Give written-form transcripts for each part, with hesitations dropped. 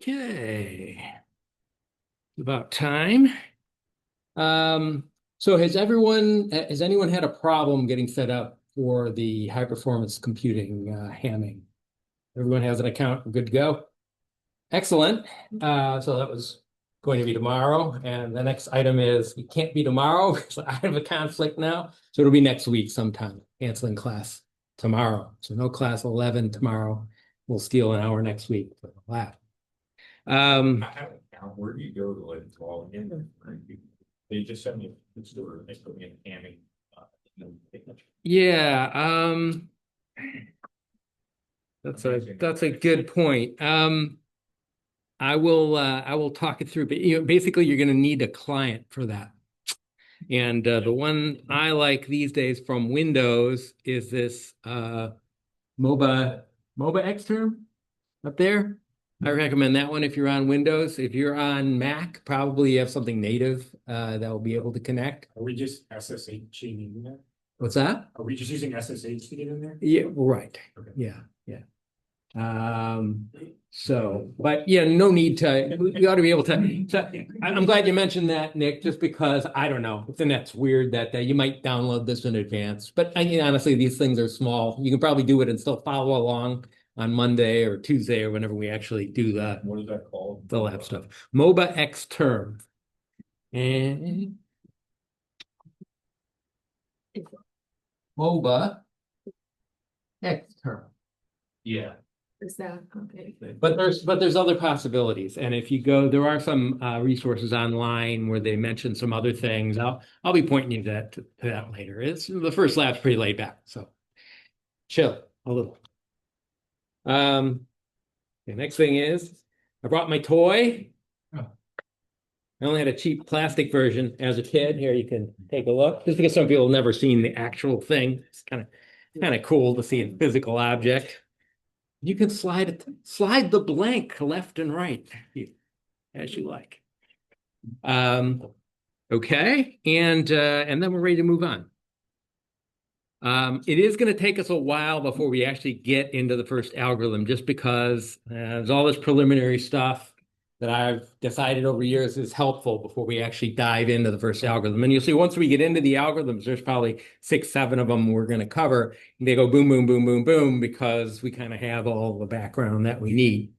Okay, about time. Um, so has anyone had a problem getting set up for the high performance computing hamming? Everyone has an account, we're good to go. Excellent. So that was going to be tomorrow, and the next item is it can't be tomorrow because I have a conflict now. So it'll be next week sometime, canceling class tomorrow. So no class 11 tomorrow. We'll steal an hour next week for the lab. I have an account. Where do you go to like log in? They just sent me a store. They put me in Hammy. Yeah, that's a good point. I will talk it through, but basically you're going to need a client for that. And the one I like these days from Windows is this MOBA X term up there. I recommend that one if you're on Windows. If you're on Mac, probably you have something native that will be able to connect. Are we just SSH in there? What's that? Are we just using SSH to get in there? Yeah, right. Okay. Yeah, yeah. But yeah, no need to, you ought to be able to. So I'm glad you mentioned that, Nick, just because I don't know. The net's weird that you might download this in advance. But honestly, these things are small. You can probably do it and still follow along on Monday or Tuesday or whenever we actually do What is that called? the lab stuff. MOBA X term. And MOBA X term. Yeah. Is that okay? But there's other possibilities, and if you go, there are some resources online where they mention some other things. I'll be pointing you to that later. It's the first lab's pretty laid back, so chill a little. The next thing is I brought my toy. Oh. I only had a cheap plastic version as a kid. Here you can take a look. Just because some people have never seen the actual thing, it's kind of cool to see a physical object. You can slide the blank left and right as you like. Okay, and then we're ready to move on. It is going to take us a while before we actually get into the first algorithm, just because there's all this preliminary stuff that I've decided over years is helpful before we actually dive into the first algorithm. And you'll see once we get into the algorithms, there's probably 6, 7 of them we're going to cover. And they go boom, boom, boom, boom, boom, because we kind of have all the background that we need.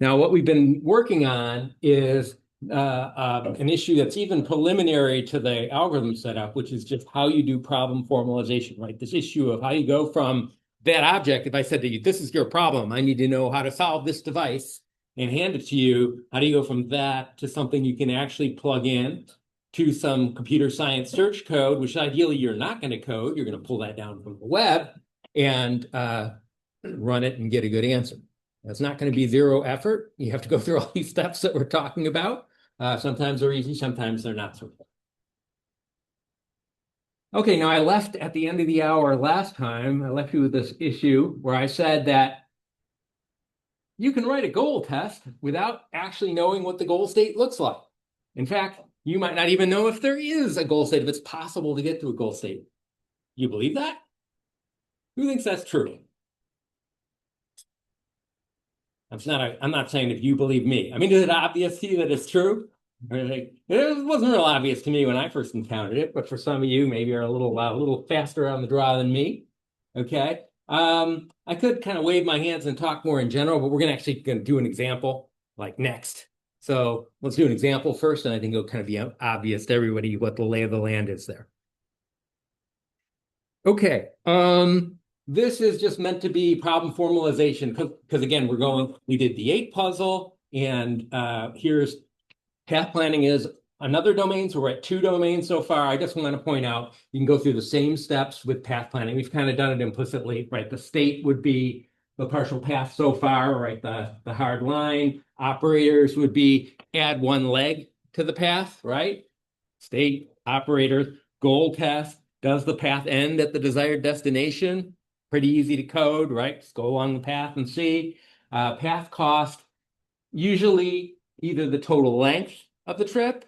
Now, what we've been working on is an issue that's even preliminary to the algorithm setup, which is just how you do problem formalization, right? This issue of how you go from that object. If I said to you, this is your problem, I need to know how to solve this device and hand it to you. How do you go from that to something you can actually plug in to some computer science search code, which ideally you're not going to code. You're going to pull that down from the web and run it and get a good answer. That's not going to be zero effort. You have to go through all these steps that we're talking about. Sometimes they're easy, sometimes they're not so good. Okay, now I left at the end of the hour last time. I left you with this issue where I said that you can write a goal test without actually knowing what the goal state looks like. In fact, you might not even know if there is a goal state, if it's possible to get to a goal state. You believe that? Who thinks that's true? I'm not saying if you believe me. I mean, is it obvious to you that it's true? It wasn't real obvious to me when I first encountered it, but for some of you, maybe are a little faster on the draw than me. Okay. I could kind of wave my hands and talk more in general, but we're going to do an example like next. So let's do an example first, and I think it'll kind of be obvious to everybody what the lay of the land is there. Okay. This is just meant to be problem formalization because again, we did the 8 puzzle, and here's path planning is another domain. So we're at 2 domains so far. I just want to point out you can go through the same steps with path planning. We've kind of done it implicitly, right? The state would be the partial path so far, right? The hard line. Operators would be add 1 leg to the path, right? State, operator, goal test. Does the path end at the desired destination? Pretty easy to code, right? Just go along the path and see. Path cost, usually either the total length of the trip,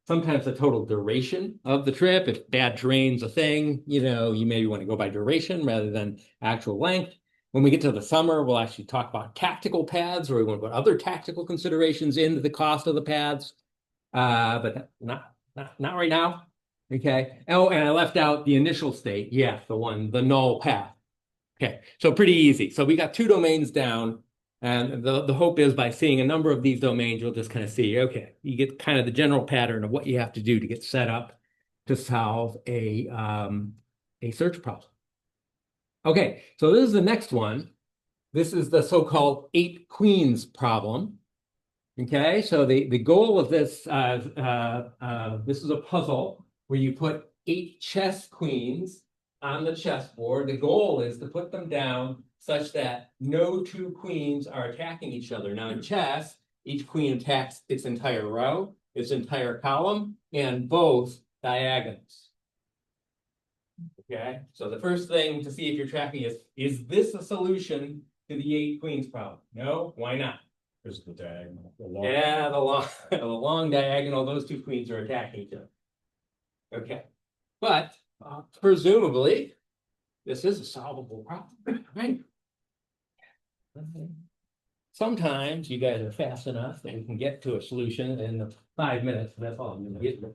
sometimes the total duration of the trip. If bad terrain's a thing, you maybe want to go by duration rather than actual length. When we get to the summer, we'll actually talk about tactical pads, or we want to put other tactical considerations into the cost of the pads. But not right now. Okay. Oh, and I left out the initial state. Yeah, the null path. Okay, so pretty easy. So we got two domains down, and the hope is by seeing a number of these domains, you'll just kind of see, okay, you get kind of the general pattern of what you have to do to get set up to solve a search problem. Okay, so this is the next one. This is the so-called 8 queens problem. Okay, so the goal of this this is a puzzle where you put 8 chess queens on the chessboard. The goal is to put them down such that no 2 queens are attacking each other. Now in chess, each queen attacks its entire row, its entire column, and both diagonals. Okay, so the first thing to see if you're tracking is this a solution to the 8 queens problem? No, why not? There's the diagonal. The long. Yeah, the long diagonal, those 2 queens are attacking each other. Okay, but presumably, this is a solvable problem, right? Sometimes you guys are fast enough that we can get to a solution in 5 minutes. That's all I'm going to get to.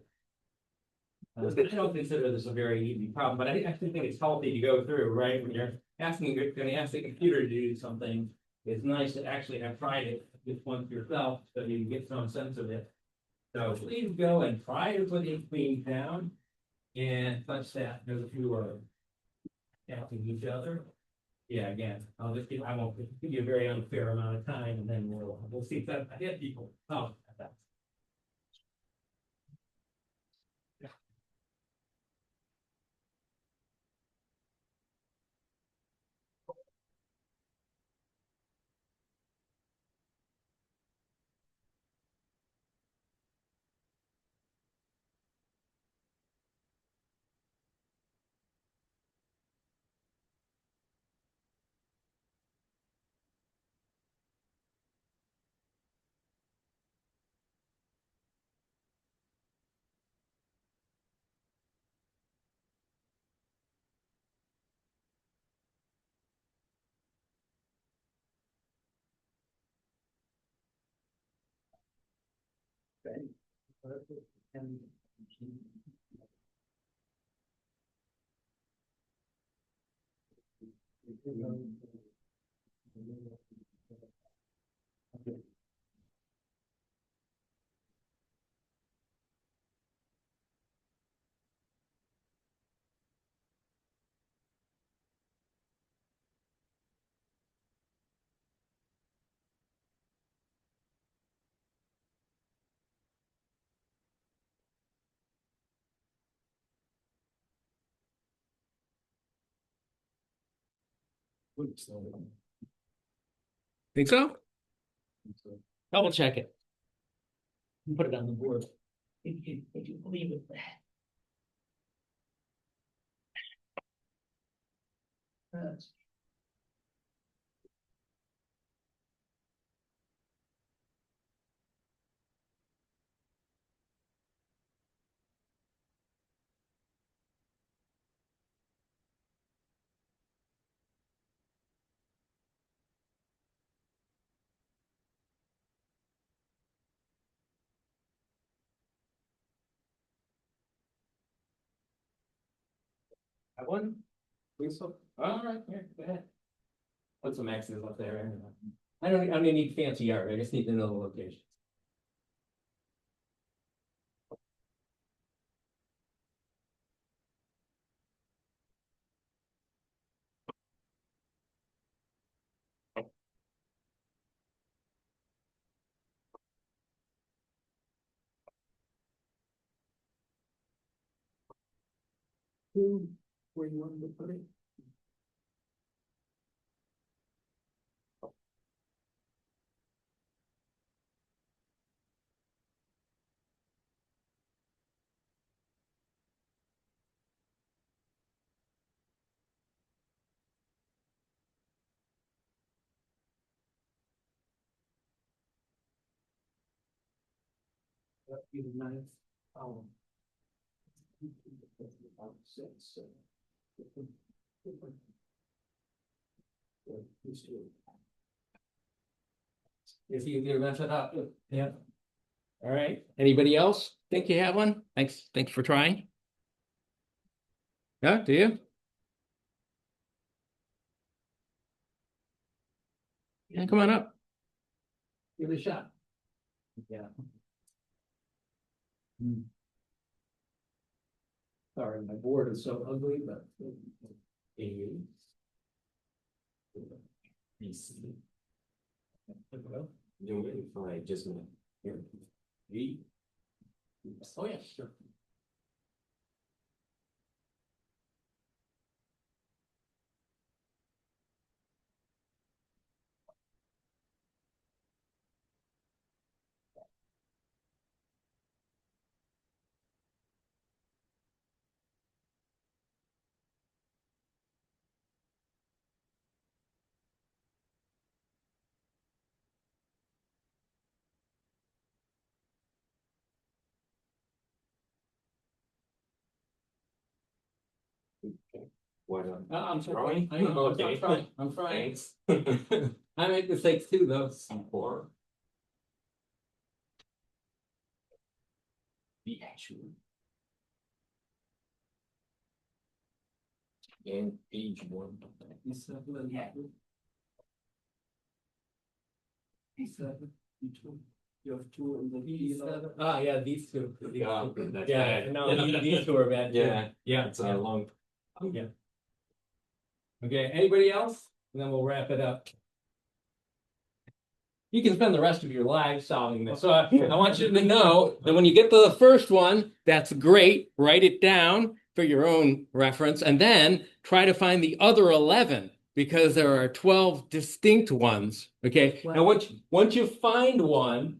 I don't consider this a very easy problem, but I actually think it's healthy to go through, right? When you're going to ask the computer to do something, it's nice to actually have tried it just once yourself so you can get some sense of it. So please go and try to put 8 queens down and such that those 2 are tapping each other. Yeah, again, I won't give you a very unfair amount of time, and then we'll see if I hit people. Oh, that's. Think so? Double check it. Put it on the board. If you believe it. That one? Think so? All right, here, go ahead. Put some X's up there. I don't need fancy art. I just need to know the location. Where you want to put it? That'd be nice. It's easier to mess it up. Yeah. All right. Anybody else think you have one? Thanks for trying. Yeah, do you? Yeah, come on up. Give it a shot. Yeah. Sorry, my board is so ugly, but. Do it if I just here. Oh, yeah, sure. What? I'm Throwing? I know, Okay. I'm trying. I'm trying. Thanks. I make mistakes too, though. C4. The actual. And page 1. You have two in the E7. Ah, yeah, these two. Yeah, that's Yeah, bad. no, these two are bad. Too. Yeah, Yeah, it's a long. yeah. Okay, anybody else? And then we'll wrap it up. You can spend the rest of your life solving this. So I want you to know that when you get to the first one, that's great. Write it down for your own reference, and then try to find the other 11 because there are 12 distinct ones. Okay. Wow. Now, once you find one,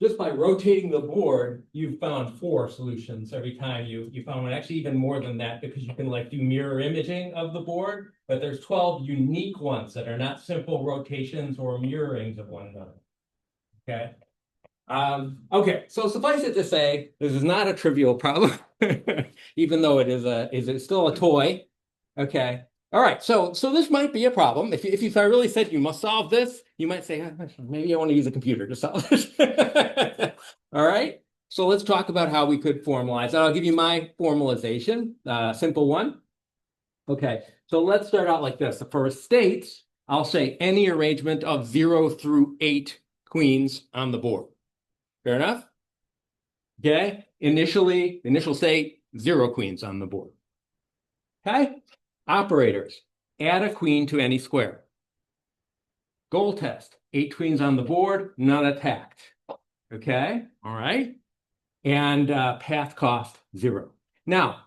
just by rotating the board, you've found 4 solutions every time you found one. Actually, even more than that, because you can like do mirror imaging of the board, but there's 12 unique ones that are not simple rotations or mirrorings of one another. Okay. Okay, so suffice it to say, this is not a trivial problem, even though it's still a toy. Okay. All right, so this might be a problem. If I really said you must solve this, you might say, maybe I want to use a computer to solve this. All right, so let's talk about how we could formalize. I'll give you my formalization, simple one. Okay, so let's start out like this. For states, I'll say any arrangement of 0 through 8 queens on the board. Fair enough? Okay, initial state, 0 queens on the board. Okay, operators, add a queen to any square. Goal test, 8 queens on the board, none attacked. Okay, all right. And path cost 0. Now,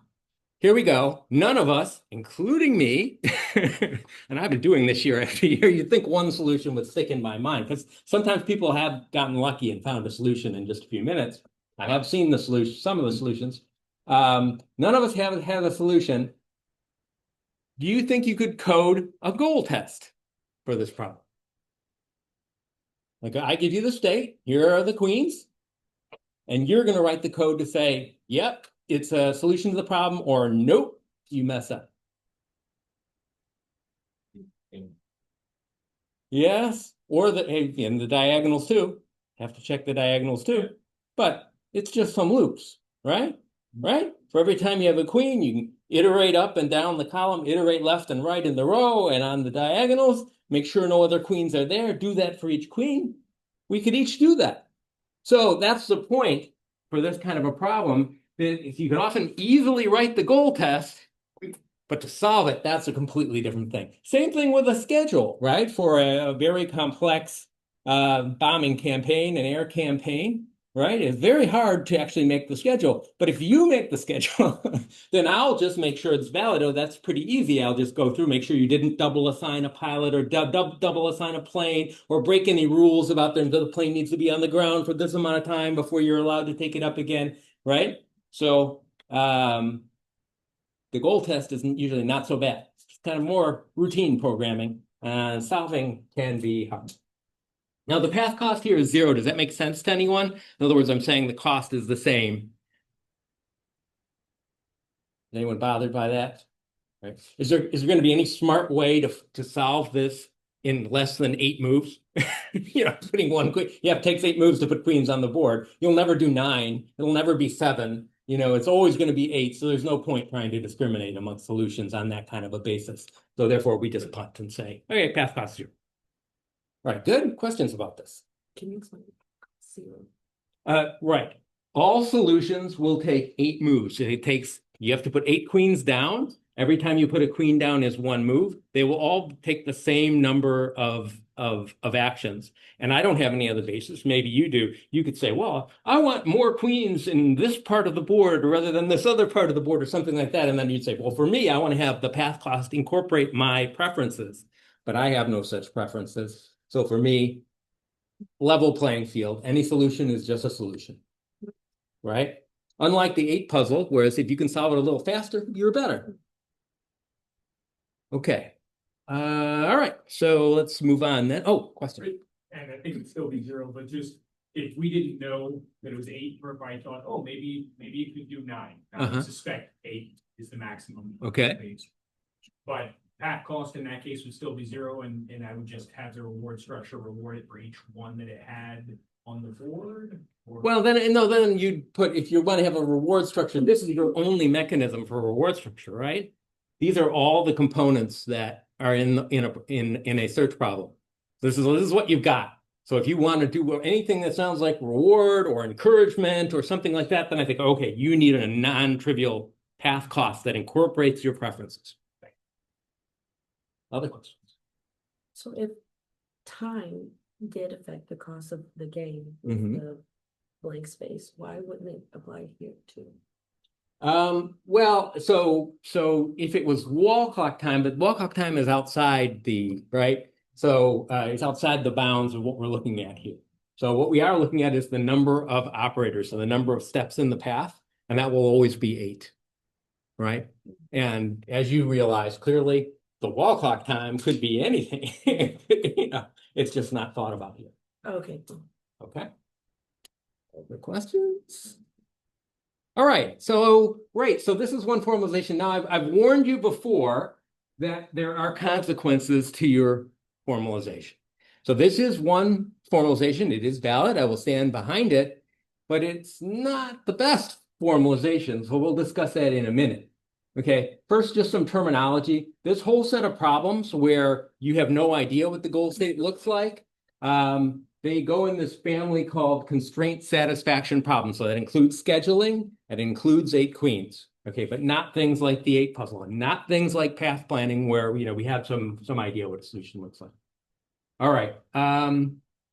here we go. None of us, including me, and I've been doing this year after year, you'd think one solution would stick in my mind, because sometimes people have gotten lucky and found a solution in just a few minutes. I have seen the solution, some of the solutions. None of us have had a solution. Do you think you could code a goal test for this problem? Like, I give you the state, here are the queens, and you're going to write the code to say, yep, it's a solution to the problem, or nope, you mess up. Yes, or and the diagonals too. Have to check the diagonals too. But it's just some loops, right? Right? For every time you have a queen, you can iterate up and down the column, iterate left and right in the row, and on the diagonals, make sure no other queens are there. Do that for each queen. We could each do that. So that's the point for this kind of a problem. That if you can often easily write the goal test, but to solve it, that's a completely different thing. Same thing with a schedule, right? For a very complex bombing campaign, an air campaign, right? It's very hard to actually make the schedule. But if you make the schedule, then I'll just make sure it's valid. Oh, that's pretty easy. I'll just go through, make sure you didn't double assign a pilot or double assign a plane or break any rules about the plane needs to be on the ground for this amount of time before you're allowed to take it up again, right? So the goal test is usually not so bad. It's kind of more routine programming. Solving can be hard. Now, the path cost here is 0. Does that make sense to anyone? In other words, I'm saying the cost is the same. Is anyone bothered by that? Right? Is there going to be any smart way to solve this in less than 8 moves? Putting one queen. Yeah, it takes 8 moves to put queens on the board. You'll never do 9. It'll never be 7. It's always going to be 8. So there's no point trying to discriminate among solutions on that kind of a basis. So therefore, we just punt and say, okay, path cost 0. All right, good questions about this. Can you explain 0? Right. All solutions will take 8 moves. You have to put 8 queens down. Every time you put a queen down is 1 move. They will all take the same number of actions. And I don't have any other basis. Maybe you do. You could say, well, I want more queens in this part of the board rather than this other part of the board or something like that. And then you'd say, well, for me, I want to have the path cost incorporate my preferences. But I have no such preferences. So for me, level playing field, any solution is just a solution, right? Unlike the 8 puzzle, whereas if you can solve it a little faster, you're better. Okay. All right. So let's move on then. Oh, question. And I think it'd still be 0, but just if we didn't know that it was 8, or if I thought, oh, maybe you could do 9. I would suspect 8 is the maximum. Okay. But path cost in that case would still be 0, and I would just have the reward structure reward it for each one that it had on the board. Well, then you'd put, if you want to have a reward structure, this is your only mechanism for a reward structure, right? These are all the components that are in a search problem. This is what you've got. So if you want to do anything that sounds like reward or encouragement or something like that, then I think, okay, you need a non-trivial path cost that incorporates your preferences. Other questions? So if time did affect the cost of the game, the blank space, why wouldn't it apply here too? Well, so if it was wall clock time, but wall clock time is outside right? So it's outside the bounds of what we're looking at here. So what we are looking at is the number of operators, so the number of steps in the path, and that will always be 8, right? And as you realize clearly, the wall clock time could be anything. It's just not thought about here. Okay. Okay. Other questions? All right. So great. So this is one formalization. Now I've warned you before that there are consequences to your formalization. So this is one formalization. It is valid. I will stand behind it, but it's not the best formalization. So we'll discuss that in a minute. Okay, first, just some terminology. This whole set of problems where you have no idea what the goal state looks like, they go in this family called constraint satisfaction problems. So that includes scheduling, it includes 8 queens. Okay, but not things like the 8 puzzle, and not things like path planning where we have some idea what a solution looks like. All right.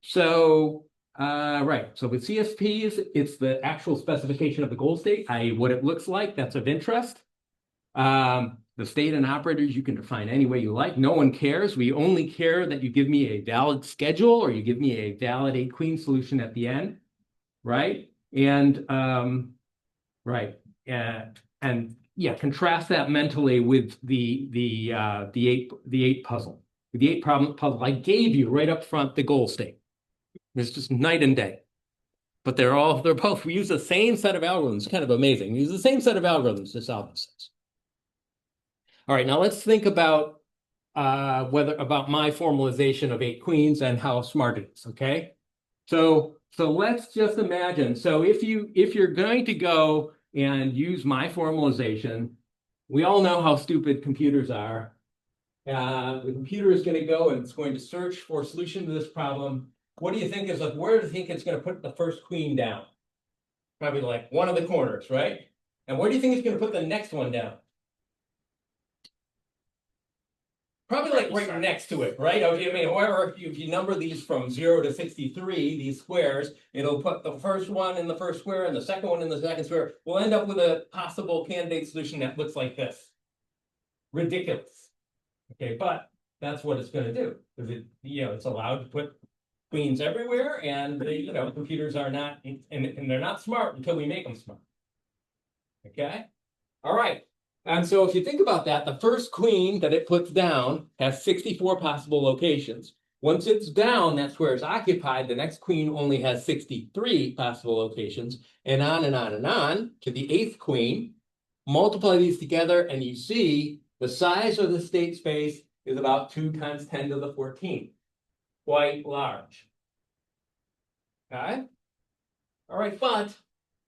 So with CSPs, it's the actual specification of the goal state, i.e. what it looks like, that's of interest. The state and operators you can define any way you like. No one cares. We only care that you give me a valid schedule or you give me a valid 8 queen solution at the end, right? And contrast that mentally with the 8 puzzle. The 8 puzzle I gave you right up front the goal state. It's just night and day. But we use the same set of algorithms. Kind of amazing. We use the same set of algorithms to solve this. All right, now let's think about about my formalization of 8 queens and how smart it is. Okay, so let's just imagine. So if you're going to go and use my formalization, we all know how stupid computers are. The computer is going to go and it's going to search for a solution to this problem. What do you think is where do you think it's going to put the first queen down? Probably like one of the corners, right? And where do you think it's going to put the next one down? Probably like right next to it, right? I mean, however, if you number these from 0 to 63, these squares, it'll put the first one in the first square and the second one in the second square. We'll end up with a possible candidate solution that looks like this. Ridiculous. Okay, but that's what it's going to do. Because it's allowed to put queens everywhere, and computers are not, and they're not smart until we make them smart. Okay? All right. And so if you think about that, the first queen that it puts down has 64 possible locations. Once it's down, that square is occupied. The next queen only has 63 possible locations, and on and on and on to the 8th queen. Multiply these together, and you see The size of the state space is about 2 times 10 to the 14th. Quite large. Okay? All right, but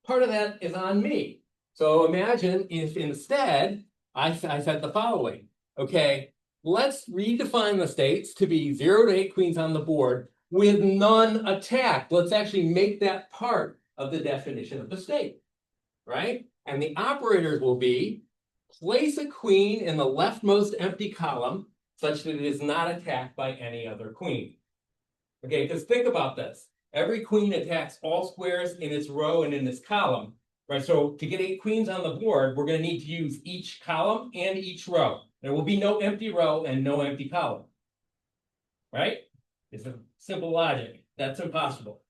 part of that is on me. So imagine if instead I said the following. Okay, let's redefine the states to be 0 to 8 queens on the board with none attacked. Let's actually make that part of the definition of the state, right? And the operators will be place a queen in the leftmost empty column such that it is not attacked by any other queen. Okay, because think about this. Every queen attacks all squares in its row and in its column, right? So to get 8 queens on the board, we're going to need to use each column and each row. There will be no empty row and no empty column, right? It's a simple logic. That's impossible.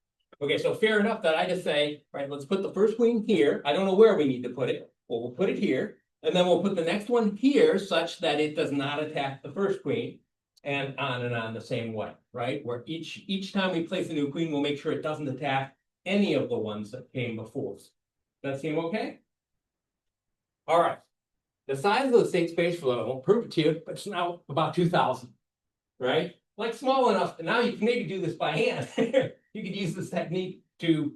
Okay, so fair enough that I just say, right, let's put the first queen here. I don't know where we need to put it. Well, we'll put it here. And then we'll put the next one here such that it does not attack the first queen. And on the same way, right? Where each time we place a new queen, we'll make sure it doesn't attack any of the ones that came before. Does that seem okay? All right. The size of the state space flow, I won't prove it to you, but it's now about 2,000, right? Like small enough, and now you can maybe do this by hand. You could use this technique to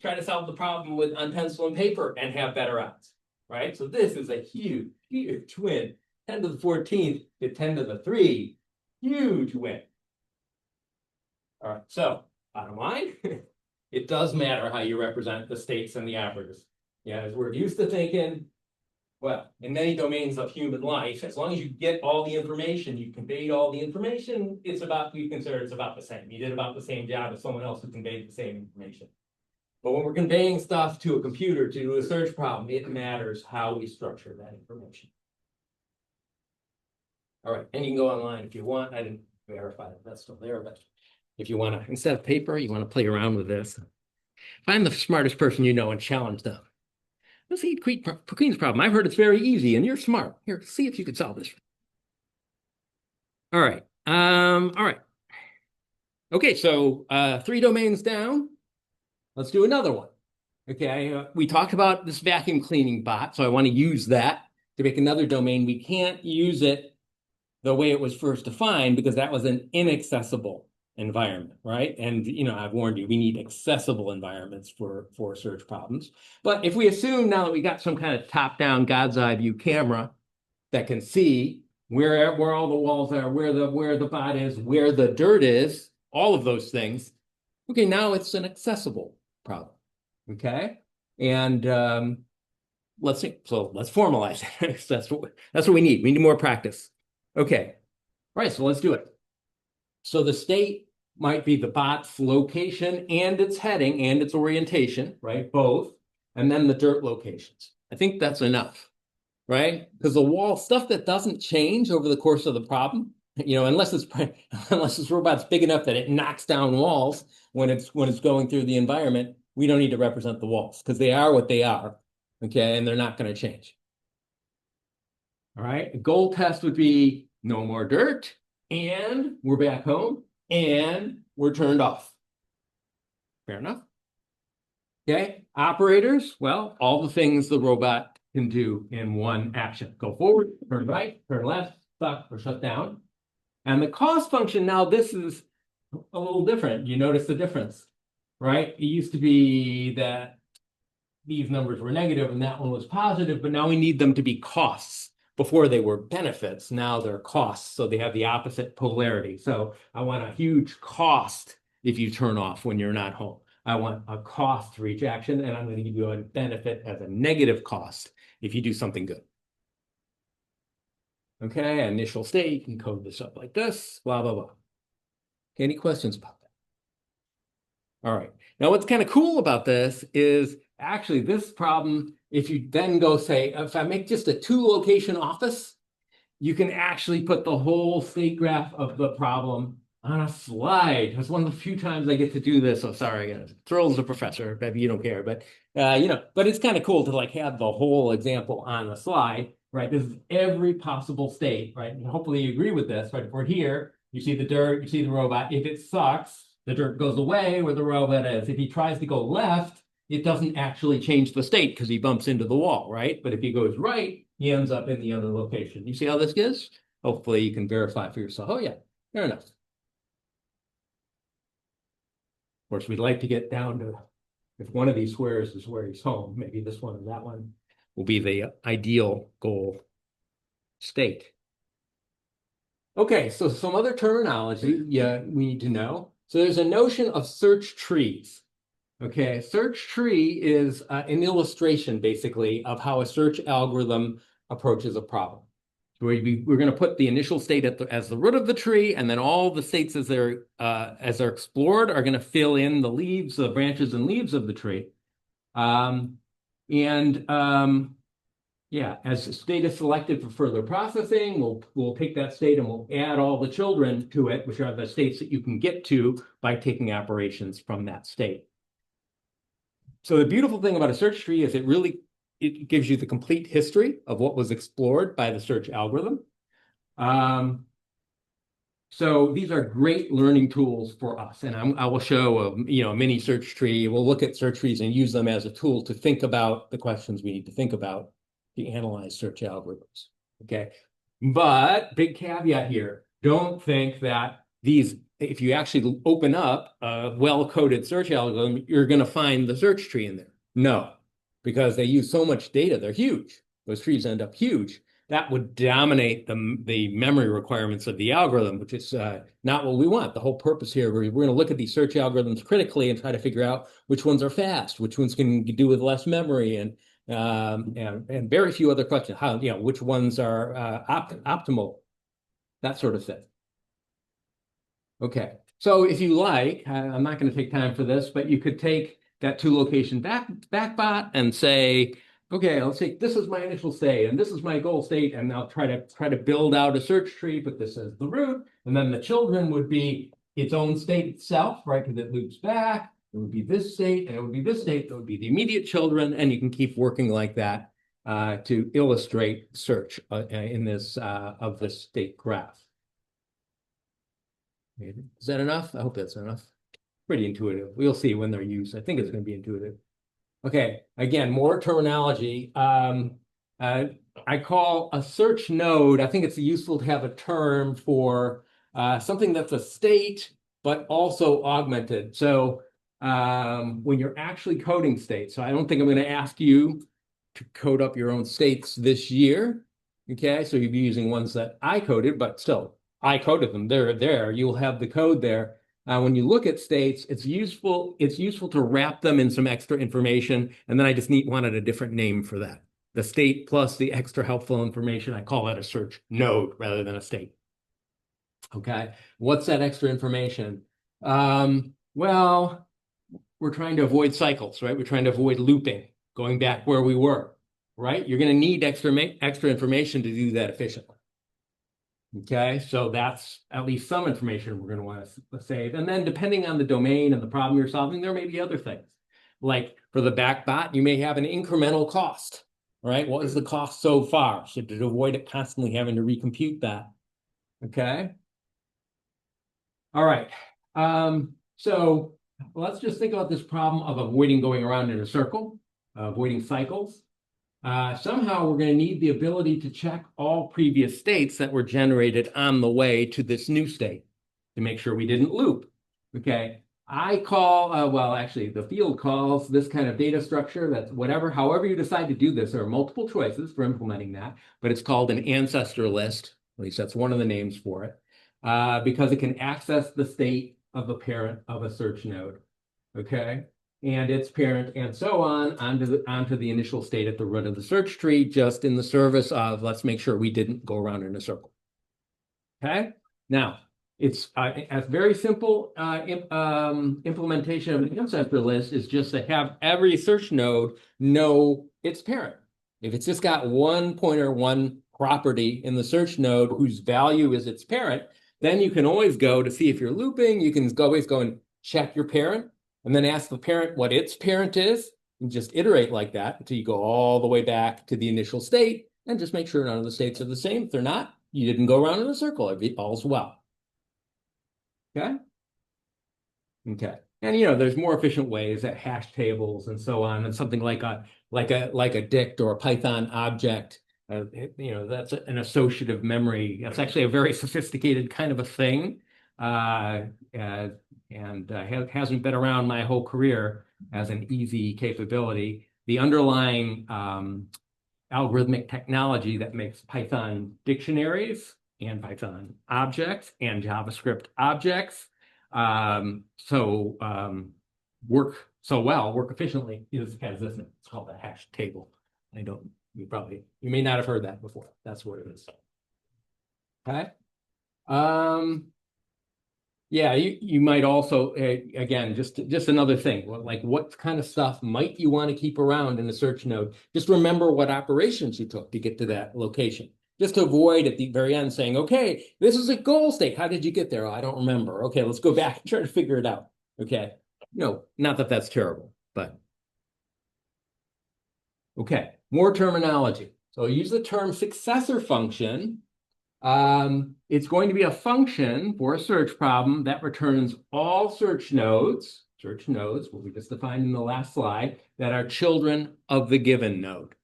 try to solve the problem on pencil and paper and have better odds, right? So this is a huge, huge win. 10 to the 14th to 10 to the 3. Huge win. All right, so bottom line, it does matter how you represent the states and the averages. Yeah, as we're used to thinking, well, in many domains of human life, as long as you get all the information, you conveyed all the information, we consider it's about the same. You did about the same job as someone else who conveyed the same information. But when we're conveying stuff to a computer to do a search problem, it matters how we structure that information. All right, and you can go online if you want. I didn't verify that that's still there, but if you want to, instead of paper, you want to play around with this. Find the smartest person you know and challenge them. Let's see Queen's problem. I've heard it's very easy, and you're smart. Here, see if you can solve this. All right. All right. Okay, so 3 domains down. Let's do another one. Okay, we talked about this vacuum cleaning bot, so I want to use that to make another domain. We can't use it the way it was first defined because that was an inaccessible environment, right? And I've warned you, we need accessible environments for search problems. But if we assume now that we got some kind of top-down God's eye view camera that can see where all the walls are, where the bot is, where the dirt is, all of those things. Okay, now it's an accessible problem. Okay, and let's see. So let's formalize it. that's what we need. We need more practice. Okay, all right, so let's do it. So the state might be the bot's location and its heading and its orientation, right? Both, and then the dirt locations. I think that's enough, right? Because the wall stuff that doesn't change over the course of the problem, unless this robot's big enough that it knocks down walls when it's going through the environment, we don't need to represent the walls because they are what they are, okay, and they're not going to change. All right, a goal test would be no more dirt, and we're back home, and we're turned off. Fair enough. Okay, operators, well, all the things the robot can do in one action. Go forward, turn right, turn left, stop, or shut down. And the cost function, now this is a little different. You notice the difference, right? It used to be that these numbers were negative and that one was positive, but now we need them to be costs. Before they were benefits, now they're costs, so they have the opposite polarity. So I want a huge cost if you turn off when you're not home. I want a cost for each action, and I'm going to give you a benefit as a negative cost if you do something good. Okay, initial state, you can code this up like this, blah, blah, blah. Okay, any questions about that? All right, now what's kind of cool about this is actually this problem, if you then go say, if I make just a 2-location office, you can actually put the whole state graph of the problem on a slide. It's one of the few times I get to do this. So sorry, it thrills the professor. Maybe you don't care, but but it's kind of cool to have the whole example on the slide, right? This is every possible state, right? And hopefully you agree with this, right? If we're here, you see the dirt, you see the robot. If it sucks, the dirt goes away where the robot is. If he tries to go left, it doesn't actually change the state because he bumps into the wall, right? But if he goes right, he ends up in the other location. You see how this is? Hopefully you can verify for yourself. Oh yeah, fair enough. Of course, we'd like to get down to if one of these squares is where he's home, maybe this one or that one will be the ideal goal state. Okay, so some other terminology we need to know. So there's a notion of search trees. Okay, search tree is an illustration basically of how a search algorithm approaches a problem. We're going to put the initial state as the root of the tree, and then all the states as they're explored are going to fill in the leaves, the branches and leaves of the tree. Yeah, as the state is selected for further processing, we'll take that state and we'll add all the children to it, which are the states that you can get to by taking operations from that state. So the beautiful thing about a search tree is it gives you the complete history of what was explored by the search algorithm. So these are great learning tools for us, and I will show a mini search tree. We'll look at search trees and use them as a tool to think about the questions we need to think about to analyze search algorithms. Okay, but big caveat here: don't think that if you actually open up a well-coded search algorithm, you're going to find the search tree in there. No, because they use so much data, they're huge. Those trees end up huge. That would dominate the memory requirements of the algorithm, which is not what we want. The whole purpose here, we're going to look at these search algorithms critically and try to figure out which ones are fast, which ones can do with less memory, and very few other questions. Which ones are optimal, that sort of thing. Okay, so if you like, I'm not going to take time for this, but you could take that two location backbot and say, okay, let's say this is my initial state and this is my goal state, and I'll try to build out a search tree, but this is the root, and then the children would be its own state itself, right? Because it loops back. It would be this state, and it would be this state. That would be the immediate children, and you can keep working like that to illustrate search in this of this state graph. Is that enough? I hope that's enough. Pretty intuitive. We'll see when they're used. I think it's going to be intuitive. Okay, again, more terminology. I call a search node, I think it's useful to have a term for something that's a state, but also augmented. So when you're actually coding states, so I don't think I'm going to ask you to code up your own states this year. Okay, so you'll be using ones that I coded, but still, I coded them. They're there. You'll have the code there. When you look at states, it's useful to wrap them in some extra information, and then I just wanted a different name for that. The state plus the extra helpful information, I call that a search node rather than a state. Okay, what's that extra information? Well, we're trying to avoid cycles, right? We're trying to avoid looping, going back where we were, right? You're going to need extra information to do that efficiently. Okay, so that's at least some information we're going to want to save. And then depending on the domain and the problem you're solving, there may be other things. Like for the backbot, you may have an incremental cost, right? What is the cost so far? So to avoid it constantly having to recompute that. Okay. All right. So let's just think about this problem of avoiding going around in a circle, avoiding cycles. Somehow we're going to need the ability to check all previous states that were generated on the way to this new state to make sure we didn't loop. Okay, I call, well, actually the field calls this kind of data structure, that's however you decide to do this, there are multiple choices for implementing that, but it's called an ancestor list, at least that's one of the names for it, because it can access the state of a parent of a search node. Okay. And its parent, and so on, onto the initial state at the root of the search tree, just in the service of let's make sure we didn't go around in a circle. Okay, now it's a very simple implementation of the ancestor list is just to have every search node know its parent. If it's just got one pointer, one property in the search node whose value is its parent, then you can always go to see if you're looping. You can always go and check your parent, and then ask the parent what its parent is, and just iterate like that until you go all the way back to the initial state, and just make sure none of the states are the same. If they're not, you didn't go around in a circle. All's well. Okay? Okay. And there's more efficient ways at hash tables and so on, and something like a dict or a Python object That's an associative memory. That's actually a very sophisticated kind of a thing. Uh, hasn't been around my whole career as an easy capability. The underlying algorithmic technology that makes Python dictionaries and Python objects and JavaScript objects work efficiently has this. It's called a hash table. You may not have heard that before. That's what it is. Okay. Yeah, you might also, again, just another thing, like what kind of stuff might you want to keep around in the search node? Just remember what operations you took to get to that location. Just to avoid at the very end saying, okay, this is a goal state. How did you get there? Oh, I don't remember. Okay, let's go back and try to figure it out. Okay. No, not that that's terrible, but. Okay, more terminology. So use the term successor function. It's going to be a function for a search problem that returns all search nodes, what we just defined in the last slide, that are children of the given node,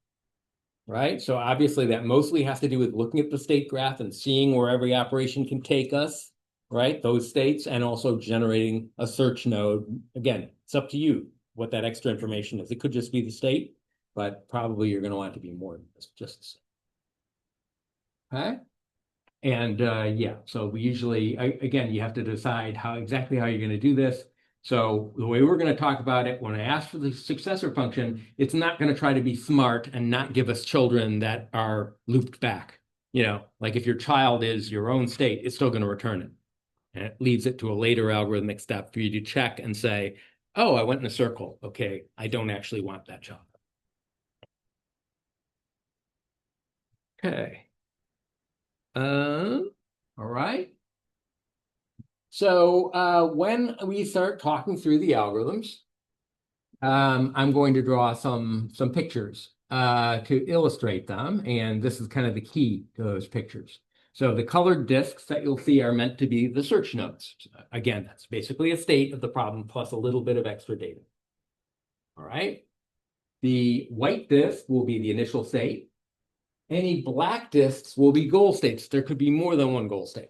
right? So obviously that mostly has to do with looking at the state graph and seeing where every operation can take us, right? Those states, and also generating a search node. Again, it's up to you what that extra information is. It could just be the state, but probably you're going to want it to be more than just the state. Okay. And yeah, so we usually, again, you have to decide exactly how you're going to do this. So the way we're going to talk about it, when I ask for the successor function, it's not going to try to be smart and not give us children that are looped back. Like if your child is your own state, it's still going to return it. And it leaves it to a later algorithmic step for you to check and say, oh, I went in a circle. Okay, I don't actually want that child. Okay. All right. So when we start talking through the algorithms, I'm going to draw some pictures to illustrate them, and this is kind of the key to those pictures. So the colored disks that you'll see are meant to be the search nodes. Again, that's basically a state of the problem plus a little bit of extra data. All right. The white disk will be the initial state. Any black disks will be goal states. There could be more than one goal state,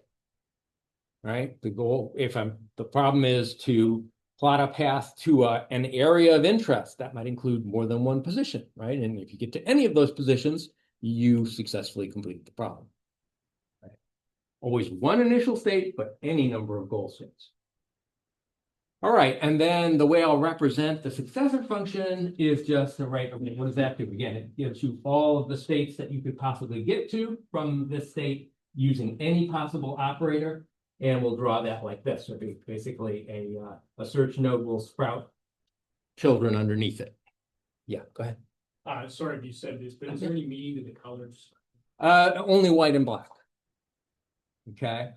right? The problem is to plot a path to an area of interest that might include more than one position, right? And if you get to any of those positions, you successfully complete the problem. Right? Always one initial state, but any number of goal states. All right, and then the way I'll represent the successor function is just to write, okay, what does that do? Again, it gives you all of the states that you could possibly get to from this state using any possible operator, and we'll draw that like this. So basically a search node will sprout children underneath it. Yeah, go ahead. Sorry if you said this, but is there any meaning to the colors? Only white and black. Okay.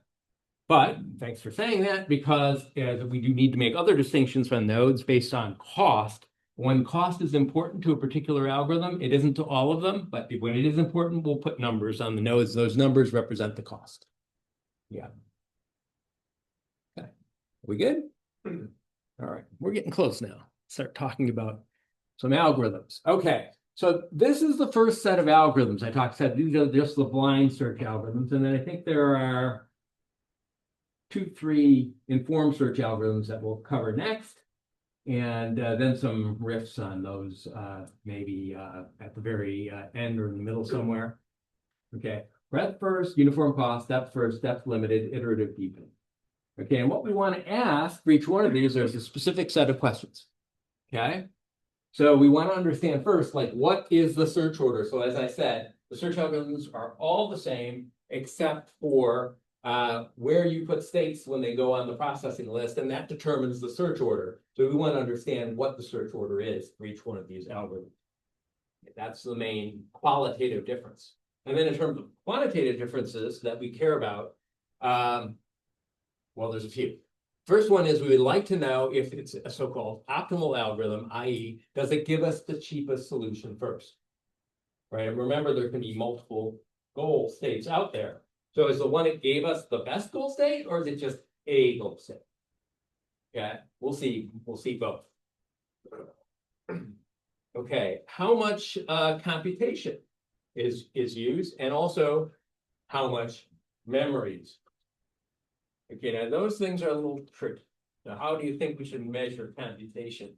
But thanks for saying that, because we do need to make other distinctions from nodes based on cost. When cost is important to a particular algorithm, it isn't to all of them, but when it is important, we'll put numbers on the nodes. Those numbers represent the cost. Yeah. Okay. Are we good? All right. We're getting close now. Start talking about some algorithms. Okay. So this is the first set of algorithms said these are just the blind search algorithms. And then I think there are 2-3 informed search algorithms that we'll cover next, and then some riffs on those, maybe at the very end or in the middle somewhere. Okay, breadth first, uniform cost, depth first, depth limited, iterative deepening. Okay, and what we want to ask for each one of these, there's a specific set of questions. Okay, so we want to understand first, like, what is the search order? So as I said, the search algorithms are all the same except for where you put states when they go on the processing list, and that determines the search order. So we want to understand what the search order is for each one of these algorithms. That's the main qualitative difference. And then in terms of quantitative differences that we care about, well, there's a few. First one is we would like to know if it's a so-called optimal algorithm, i.e., does it give us the cheapest solution first? Right, and remember there can be multiple goal states out there. So is the one that gave us the best goal state, or is it just a goal state? Yeah, we'll see both. Okay, how much computation is used, and also how much memory is. Okay, now those things are a little tricky. Now, how do you think we should measure computation?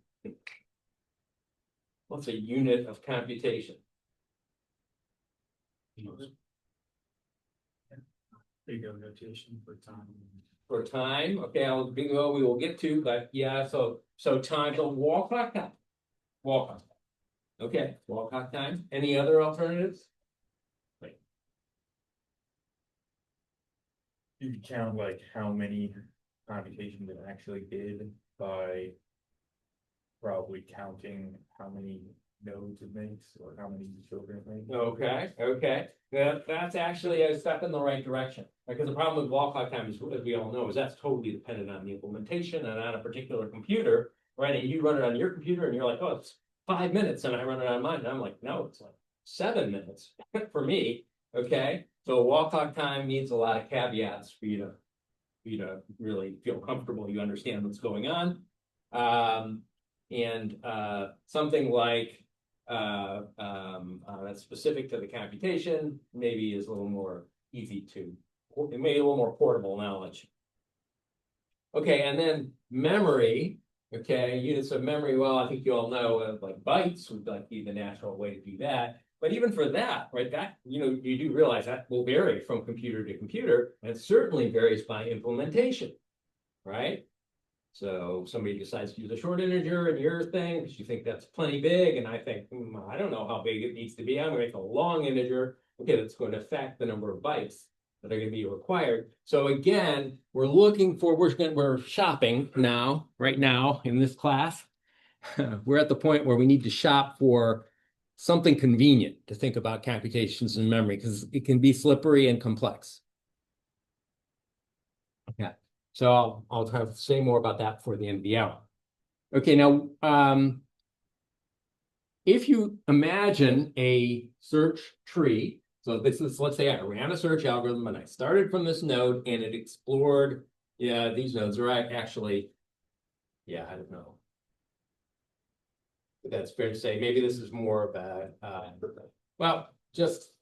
What's a unit of computation? There you go, notation for time. For time, okay, we will get to, but yeah, so time, so wall clock time. Wall clock time. Okay, wall clock time. Any other alternatives? You could count like how many computations it actually did by probably counting how many nodes it makes or how many children it makes. Okay. That's actually a step in the right direction. Because the problem with wall clock time is, as we all know, is that's totally dependent on the implementation and on a particular computer, right? And you run it on your computer and you're like, oh, it's 5 minutes, and I run it on mine, and I'm like, no, it's like 7 minutes for me. Okay, so wall clock time needs a lot of caveats for you to really feel comfortable. You understand what's going on, and something like that's specific to the computation maybe is a little more easy to, it may be a little more portable knowledge. Okay, and then memory. Okay, units of memory. Well, I think you all know like bytes would like be the natural way to do that. But even for that, right, that, you do realize that will vary from computer to computer, and it certainly varies by implementation, right? So somebody decides to use a short integer in your thing because you think that's plenty big, and I think, I don't know how big it needs to be. I'm going to make a long integer. Okay, that's going to affect the number of bytes that are going to be required. So again, we're shopping now, right now in this class. We're at the point where we need to shop for something convenient to think about computations in memory, because it can be slippery and complex. Okay, so I'll try to say more about that before the end of the hour. Okay, now if you imagine a search tree, so this is, let's say I ran a search algorithm and I started from this node and it explored, these nodes are actually, I don't know. But that's fair to say. Maybe this is more about, well,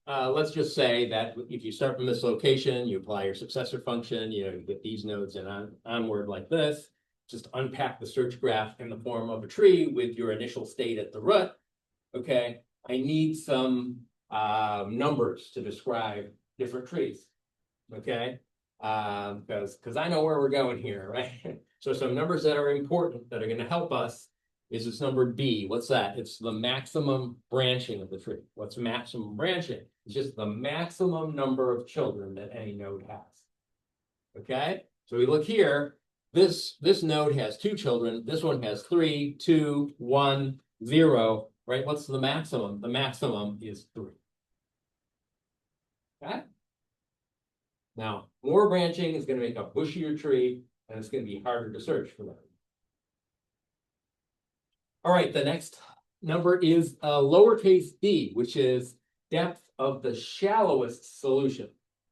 let's just say that if you start from this location, you apply your successor function, you get these nodes and onward like this, just unpack the search graph in the form of a tree with your initial state at the root. Okay, I need some numbers to describe different trees. Okay, because I know where we're going here, right? So some numbers that are important that are going to help us is this number B. What's that? It's the maximum branching of the tree. What's maximum branching? It's just the maximum number of children that any node has. Okay, so we look here. This node has 2 children. This one has 3, 2, 1, 0. Right? What's the maximum? The maximum is 3. Okay. Now, more branching is going to make a bushier tree, and it's going to be harder to search for them. All right, the next number is lowercase b, which is depth of the shallowest solution.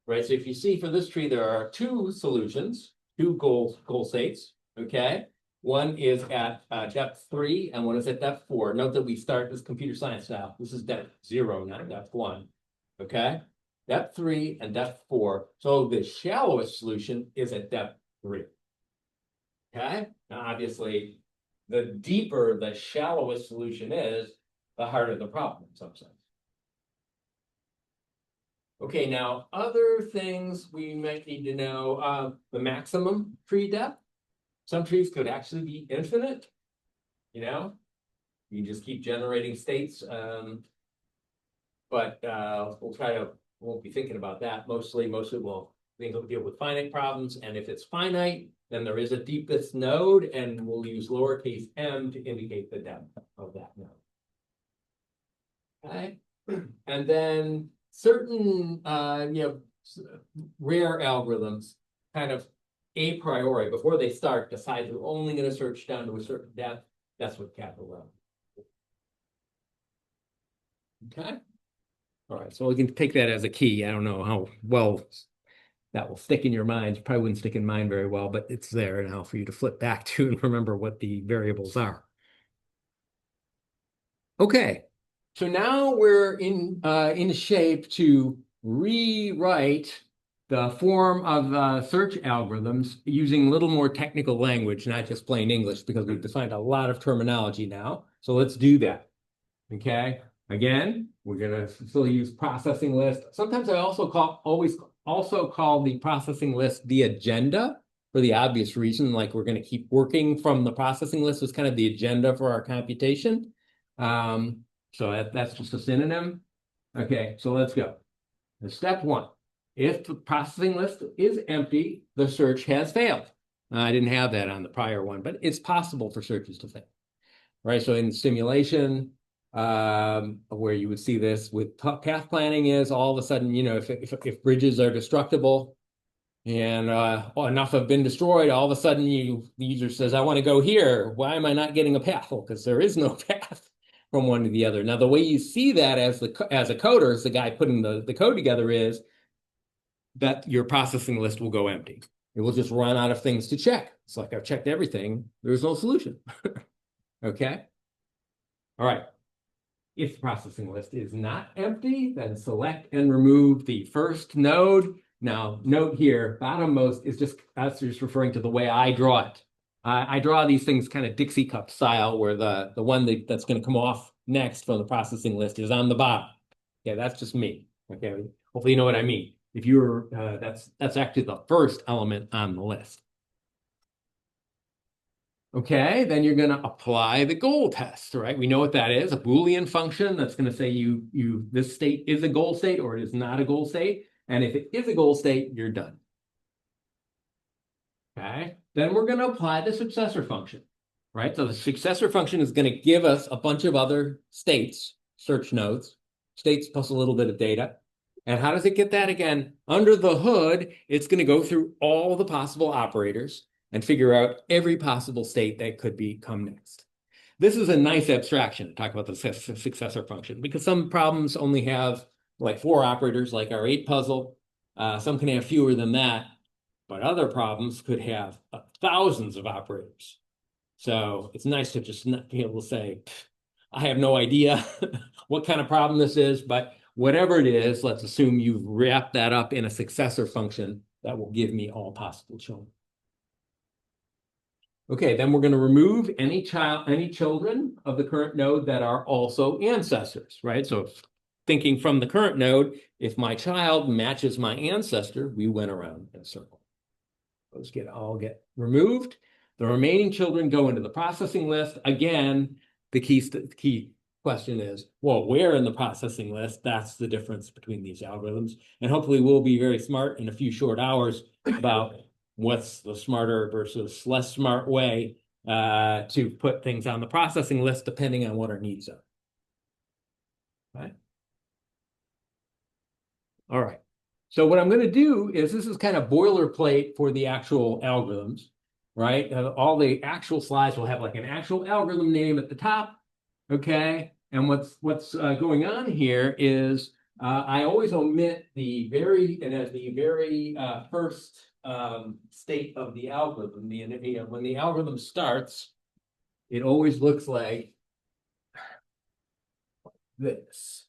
Right? So if you see for this tree, there are 2 solutions, 2 goal states. Okay. One is at depth 3 and one is at depth 4. Note that we start this computer science style. This is depth 0, not depth 1. Okay, depth 3 and depth 4. So the shallowest solution is at depth 3. Okay, now obviously, the deeper the shallowest solution is, the harder the problem in some sense. Okay, now other things we might need to know, the maximum tree depth. Some trees could actually be infinite, you just keep generating states. But won't be thinking about that mostly. Mostly we'll deal with finite problems. And if it's finite, then there is a deepest node, and we'll use lowercase m to indicate the depth of that node. Okay. And then certain, rare algorithms kind of a priori, before they start, decide they're only going to search down to a certain depth. That's what capital M. Okay. All right. So we can take that as a key. I don't know how well that will stick in your mind. Probably wouldn't stick in mine very well, but it's there now for you to flip back to and remember what the variables are. Okay. So now we're in shape to rewrite the form of search algorithms using a little more technical language, not just plain English, because we've defined a lot of terminology now. So let's do that. Okay. Again, we're gonna still use processing list. Sometimes I always call the processing list the agenda for the obvious reason, like we're gonna keep working from the processing list as kind of the agenda for our computation. So that's just a synonym. Okay, so let's go. Step one, if the processing list is empty, the search has failed. I didn't have that on the prior one, but it's possible for searches to fail. Right, so in simulation, where you would see this with path planning is all of a sudden, if bridges are destructible and enough have been destroyed, all of a sudden the user says, I want to go here. Why am I not getting a path? Well, because there is no path from one to the other. Now, the way you see that as a coder, as the guy putting the code together, is that your processing list will go empty. It will just run out of things to check. It's like I've checked everything. There's no solution. Okay. All right. If the processing list is not empty, then select and remove the first node. Now, note here, bottommost is that's just referring to the way I draw it. I draw these things kind of Dixie cup style, where the one that's going to come off next from the processing list is on the bottom. Okay, that's just me. Okay, hopefully you know what I mean. If you're, that's actually the first element on the list. Okay, then you're going to apply the goal test, right? We know what that is, a Boolean function that's going to say this state is a goal state or it is not a goal state. And if it is a goal state, you're done. Okay, then we're going to apply the successor function, right? So the successor function is going to give us a bunch of other states, search nodes, states plus a little bit of data. And how does it get that? Again, under the hood, it's going to go through all the possible operators and figure out every possible state that could come next. This is a nice abstraction to talk about the successor function, because some problems only have like 4 operators, like our 8 puzzle. Some can have fewer than that, but other problems could have thousands of operators. So it's nice to just not be able to say, I have no idea what kind of problem this is, but whatever it is, let's assume you've wrapped that up in a successor function that will give me all possible children. Okay, then we're going to remove any children of the current node that are also ancestors, right? So thinking from the current node, if my child matches my ancestor, we went around in a circle. Those all get removed. The remaining children go into the processing list. Again, the key question is, well, where in the processing list? That's the difference between these algorithms. And hopefully we'll be very smart in a few short hours about what's the smarter versus less smart way to put things on the processing list, depending on what our needs are. Okay. All right. So what I'm going to do is, this is kind of boilerplate for the actual algorithms, right? All the actual slides will have like an actual algorithm name at the top. Okay. And what's going on here is I always omit the very first state of the algorithm. When the algorithm starts, it always looks like this.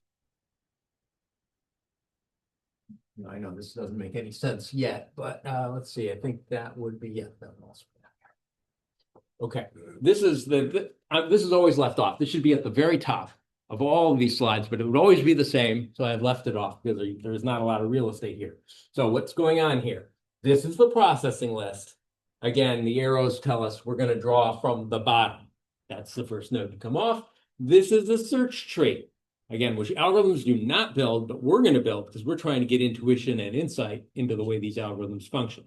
I know this doesn't make any sense yet, but let's see. I think that would be, yeah, that would also be. Okay, this is this is always left off. This should be at the very top of all of these slides, but it would always be the same. So I've left it off because there's not a lot of real estate here. So what's going on here? This is the processing list. Again, the arrows tell us we're going to draw from the bottom. That's the first node to come off. This is the search tree. Again, which algorithms do not build, but we're going to build because we're trying to get intuition and insight into the way these algorithms function.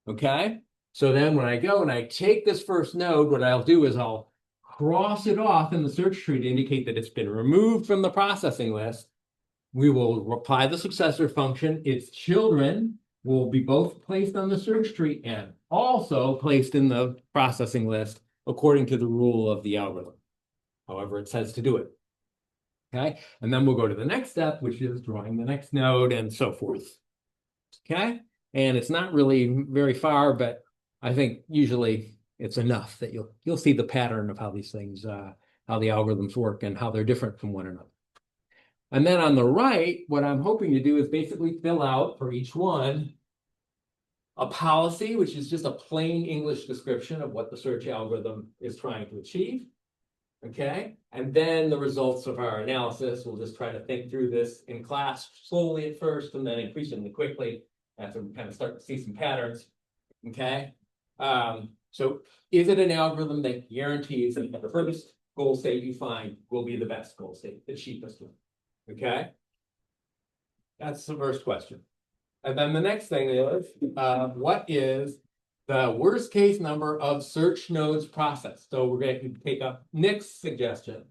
Okay? So then when I go and I take this first node, what I'll do is I'll cross it off in the search tree to indicate that it's been removed from the processing list. We will apply the successor function. Its children will be both placed on the search tree and also placed in the processing list according to the rule of the algorithm, however it says to do it. Okay, and then we'll go to the next step, which is drawing the next node and so forth. Okay, and it's not really very far, but I think usually it's enough that you'll see the pattern of how these things how the algorithms work and how they're different from one another. And then on the right, what I'm hoping to do is basically fill out for each one a policy, which is just a plain English description of what the search algorithm is trying to achieve. Okay, and then the results of our analysis, we'll just try to think through this in class slowly at first and then increasingly quickly after we kind of start to see some patterns. Okay, so is it an algorithm that guarantees that the first goal state you find will be the best goal state, the cheapest one? Okay, that's the first question. And then the next thing is, what is the worst case number of search nodes processed? So we're going to take up Nick's suggestion,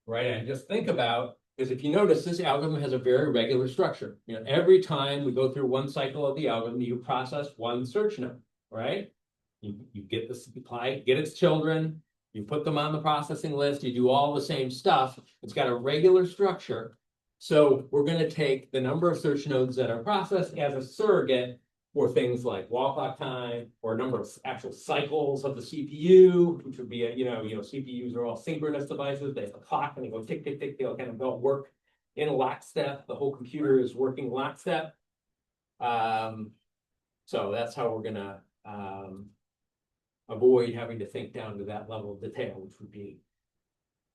right? And just think about, because if you notice, this algorithm has a very regular structure. You know, every time we go through one cycle of the algorithm, you process one search node, right? You get the supply, get its children, you put them on the processing list, you do all the same stuff. It's got a regular structure. So we're going to take the number of search nodes that are processed as a surrogate for things like wall clock time or number of actual cycles of the CPU, which would be CPUs are all synchronous devices. They have a clock and they go tick, tick, tick. They'll kind of go work in lockstep. The whole computer is working lockstep. So that's how we're going to avoid having to think down to that level of detail, which would be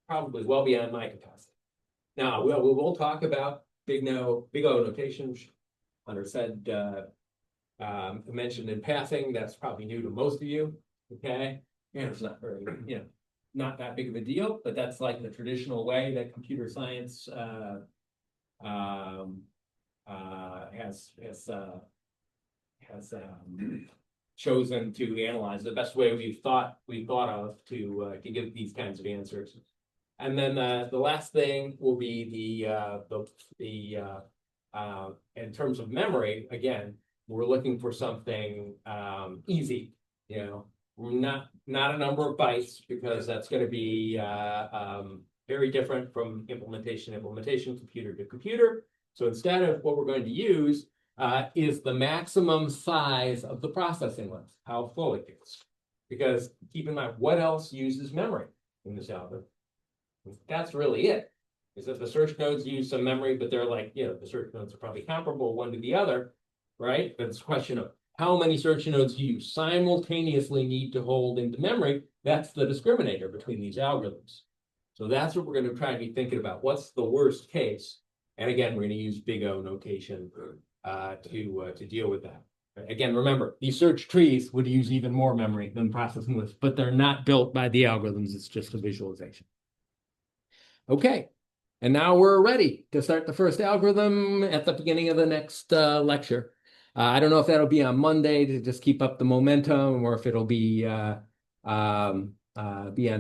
probably well beyond my capacity. Now, we will talk about big O notation, which Hunter said, mentioned in passing. That's probably new to most of you. Okay. And it's not very, not that big of a deal, but that's like the traditional way that computer science has chosen to analyze the best way we've thought of to give these kinds of answers. And then the last thing will be in terms of memory. Again, we're looking for something easy. Not a number of bytes, because that's going to be very different from implementation, computer to computer. So instead of what we're going to use is the maximum size of the processing list, how full it gets. Because keep in mind, what else uses memory in this algorithm? That's really it. Is that the search nodes use some memory, but they're like, the search nodes are probably comparable one to the other, right? But it's a question of how many search nodes do you simultaneously need to hold into memory? That's the discriminator between these algorithms. So that's what we're going to try to be thinking about. What's the worst case? And again, we're going to use big O notation to deal with that. Again, remember, these search trees would use even more memory than processing lists, but they're not built by the algorithms. It's just a visualization. Okay, and now we're ready to start the first algorithm at the beginning of the next lecture. I don't know if that'll be on Monday to just keep up the momentum, or if it'll be on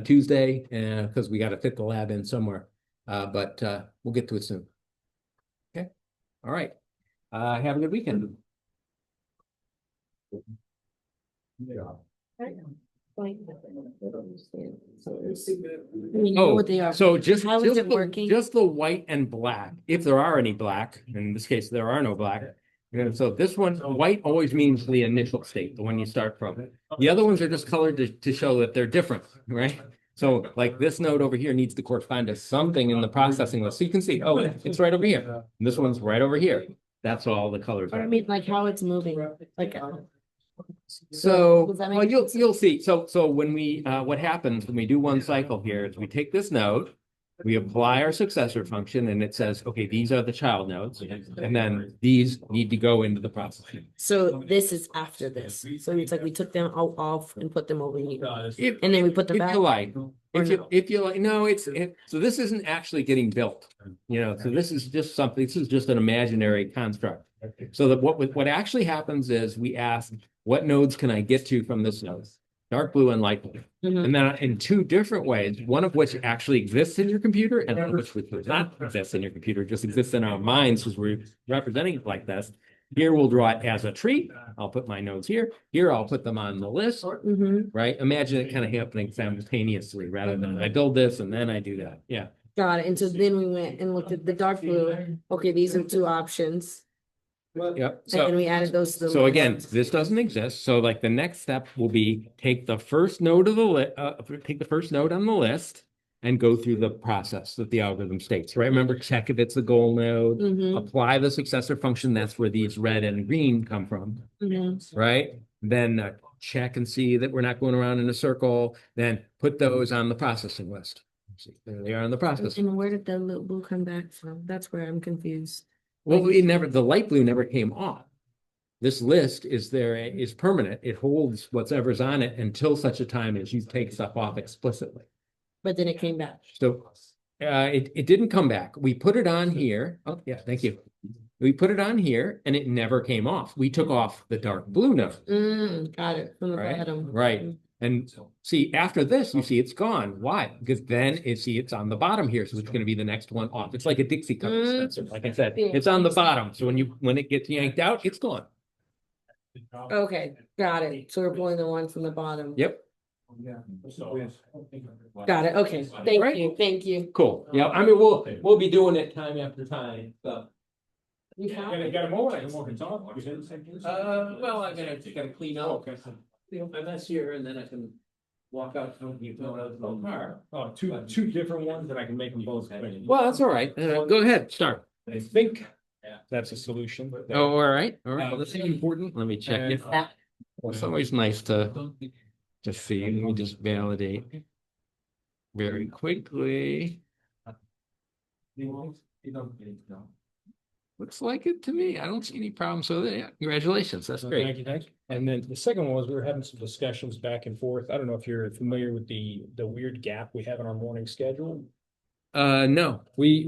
Tuesday, because we got to fit the lab in somewhere. But we'll get to it soon. Okay, all right. Have a good weekend. Like, I don't understand. So just How is it working? Just the white and black, if there are any black. In this case, there are no black. So this one, white always means the initial state, the one you start from. The other ones are just colored to show that they're different, right? So like this node over here needs to correspond to something in the processing list. So you can see, oh, it's right over here. And this one's right over here. That's all the colors are. I mean, like how it's moving, like. So, Does that make well, sense? you'll see. So when we what happens when we do one cycle here is we take this node, we apply our successor function, and it says, okay, these are the child nodes, and then these need to go into the processing. So this is after this. So it's like we took them all off and put them over here, If, and then we put them if back. you like, Or no? if you like, no, so this isn't actually getting built, so this is just something, this is just an imaginary construct. So that what actually happens is we ask, what nodes can I get to from this node? Dark blue and light blue. Mhm. And then in two different ways, one of which actually exists in your computer and one of which does not exist in your computer, just exists in our minds because we're representing it like this. Here we'll draw it as a tree. I'll put my nodes here. Here I'll put them on the list, Mhm. right? Imagine it kind of happening simultaneously rather than I build this and then I do that. Yeah. Got it. And so then we went and looked at the dark blue. Okay, these are two options. Yep. And then we added those to the. So list. again, this doesn't exist. So like the next step will be take the first node of the take the first node on the list and go through the process that the algorithm states, right? Remember, check if it's a goal node, Mhm, apply the successor function. That's where these red and green come from, mhm. right? Then check and see that we're not going around in a circle. Then put those on the processing list. See, there they are on the process. And where did the little blue come back from? That's where I'm confused. Well, the light blue never came off. This list is permanent. It holds whatever's on it until such a time as you take stuff off explicitly. But then it came back. So it didn't come back. We put it on here. Oh, yeah, thank you. We put it on here and it never came off. We took off the dark blue node, Got it, from the right? bottom. Right. And see, after this, you see it's gone. Why? Because then it's on the bottom here. So it's going to be the next one off. It's like a Dixie cup dispenser. Like I said, it's on the bottom. So when it gets yanked out, it's gone. Okay, got it. So we're pulling the one from the bottom. Yep. Got it, okay. Right. Thank you. Cool. Yeah. I mean, we'll be doing it time after time. So. You found Got it? a more, I can walk and talk. Well, I gotta clean up. Okay. My mess here, and then I can walk out and you go out to the car. Oh, two different ones that I can make them both. Well, that's all right. Go ahead, start. I think that's a solution. Oh, all right, all right. Well, that's important. Let me check it. It's always nice to see. Let me just validate very quickly. Looks like it to me. I don't see any problems with it. Yeah, congratulations. That's great. Thank you, thank you. And then the second one was we were having some discussions back and forth. I don't know if you're familiar with the weird gap we have in our morning schedule. No. We